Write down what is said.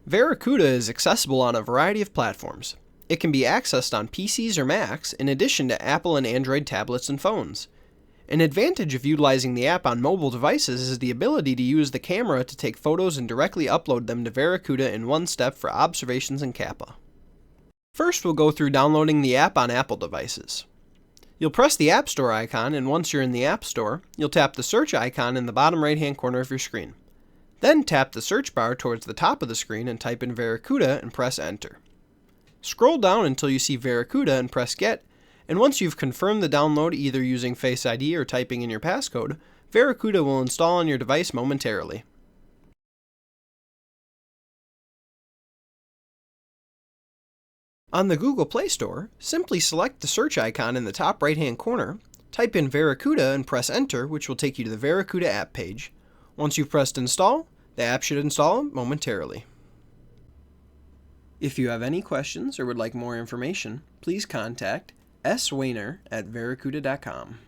Vericuda is accessible on a variety of platforms. It can be accessed on PCs or Macs, in addition to Apple and Android tablets and phones. An advantage of utilizing the app on mobile devices is the ability to use the camera to take photos and directly upload them to Vericuda in one step for observations in CAPA. First, we'll go through downloading the app on Apple devices. You'll press the App Store icon, and once you're in the App Store, you'll tap the search icon in the bottom right-hand corner of your screen. Then tap the search bar towards the top of the screen and type in Vericuda and press Enter. Scroll down until you see Vericuda and press Get, and once you've confirmed the download either using Face ID or typing in your passcode, Vericuda will install on your device momentarily. On the Google Play Store, simply select the search icon in the top right-hand corner, type in Vericuda and press Enter, which will take you to the Vericuda app page. Once you've pressed Install, the app should install momentarily. If you have any questions or would like more information, please contact swainer@vericuda.com.